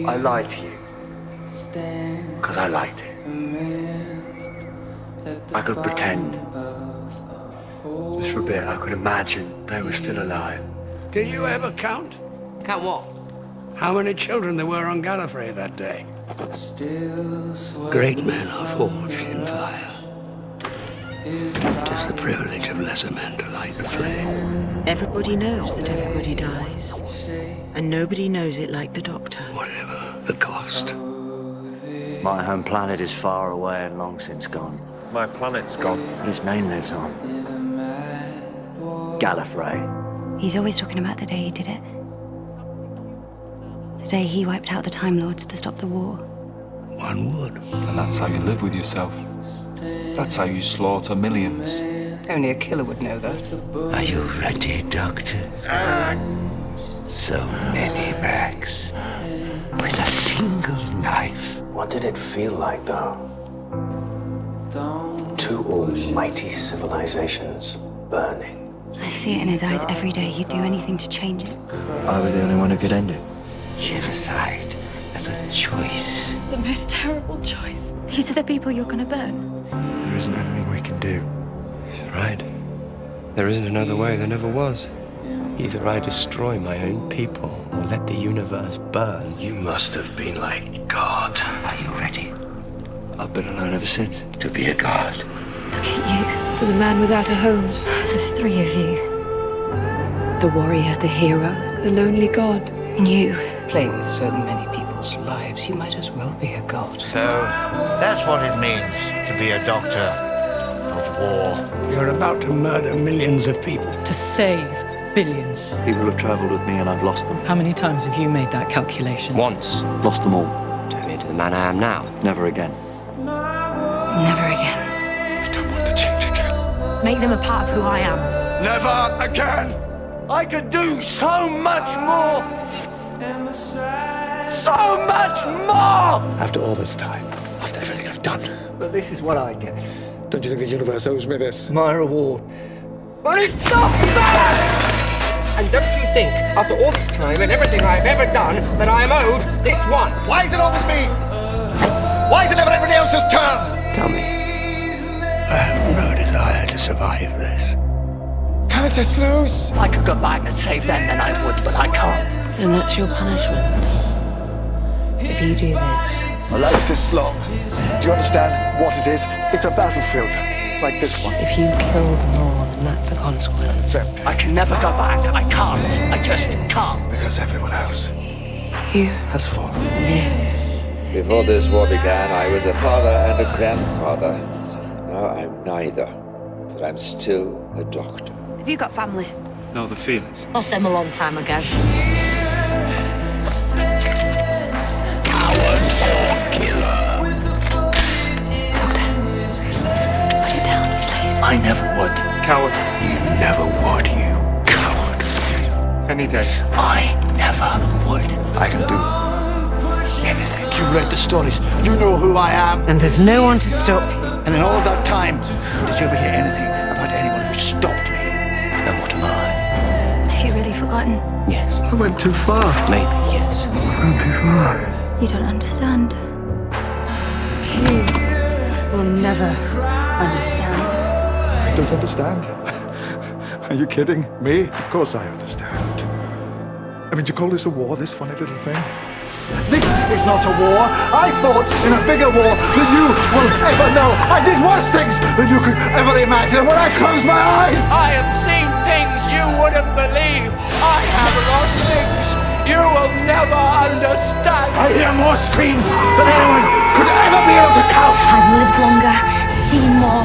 I lied to you. Because I liked it. I could pretend. Just for a bit, I could imagine they were still alive. Did you ever count? Count what? How many children there were on Gallifrey that day? Great men are forged in fire. It is the privilege of lesser men to light the flame. Everybody knows that everybody dies. And nobody knows it like the Doctor. Whatever the cost. My home planet is far away and long since gone. My planet's gone. But his name lives on. Gallifrey. He's always talking about the day he did it. The day he wiped out the Time Lords to stop the war. One would. And that's how you live with yourself. That's how you slaughter millions. Only a killer would know that. Are you ready, Doctor? So many backs. With a single knife. What did it feel like, though? Two almighty civilizations burning. I see it in his eyes every day. He'd do anything to change it. I was the only one who could end it. Genocide as a choice. The most terrible choice. These are the people you're gonna burn. There isn't anything we can do. Right. There isn't another way. There never was. Either I destroy my own people or let the universe burn. You must have been like God. Are you ready? I've been alone ever since. To be a god. Look at To the man without a home. you. The three of you. The warrior, the hero, The lonely god. and you. Playing with so many people's lives, you might as well be a god. So, that's what it means to be a doctor of war. You're about to murder millions of people. To save billions. People have travelled with me and I've lost them. How many times have you made that calculation? Once. Lost them all. Turn me into the man I am now. Never again. Never again. I don't want to change again. Make them a part of who I am. Never again! I could do so much more! So much more! After all this time, after everything I've done, But this is what I get. don't you think the universe owes me this? My reward. But it's not fair! And don't you think, after all this time and everything I've ever done, that I am owed this one? Why is it always me? Why is it never everybody else's turn? Tell me. I have no desire to survive this. Can I just lose? If I could go back and save them, then I would, but I can't. And that's your punishment. If you do this. My life's this long. Do you understand what it is? It's a battlefield, like this one. If you kill more, then that's the consequence. It's empty. I can never go back. I can't. I just can't. Because everyone else You has fallen. lives. Before this war began, I was a father and a grandfather. Now I'm neither, but I'm still a doctor. Have you got family? No, the feelings. Lost them a long time ago. Put it down, please. I never would. Coward. You never would, you coward. Any day. I never would. I can do anything. You've read the stories. You know who I am. And there's no one to stop you. And in all of that time, did you ever hear anything about anyone who stopped me? And what am I? Have you really forgotten? Yes. I went too far. Maybe, yes. I've gone too far. You don't understand. You will never understand. I don't understand. Are you kidding me? Of course I understand. I mean, you call this a war, this funny little thing? This is not a war. I fought in a bigger war than you will ever know. I did worse things than you could ever imagine. And when I close my eyes, I have seen things you wouldn't believe. I have lost things you will never understand. I hear more screams than anyone could ever be able to count. I've lived longer, seen more,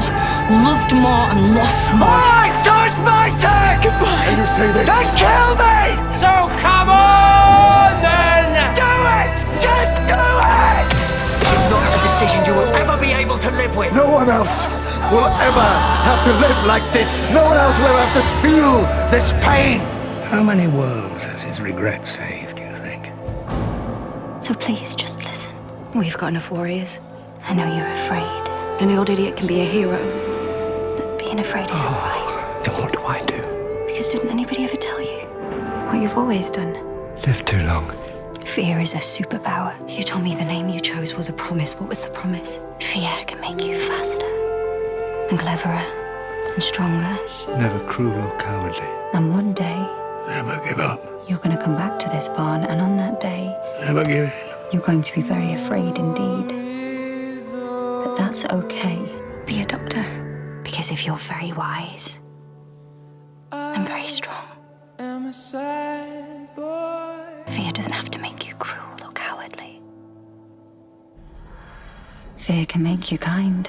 loved more, and lost more. Alright, so it's my turn! Goodbye. And you say this. Then kill me! So come on then! Do it! Just do it! This is not a decision you will ever be able to live with. No one else will ever have to live like this. No one else will ever have to feel this pain. How many worlds has his regret saved, do you think? So please, just listen. We've got enough warriors. I know you're afraid. An old idiot can be a hero. But being afraid is alright. Then what do I do? Because didn't anybody ever tell you what you've always done? Live too long. Fear is a superpower. You told me the name you chose was a promise. What was the promise? Fear can make you faster and cleverer and stronger. Never cruel or cowardly. And one day, Never give up. you're going to come back to this barn, and on that day, Never give in. you're going to be very afraid indeed. But that's okay. Be a doctor. Because if you're very wise and very strong, fear doesn't have to make you cruel or cowardly. Fear can make you kind.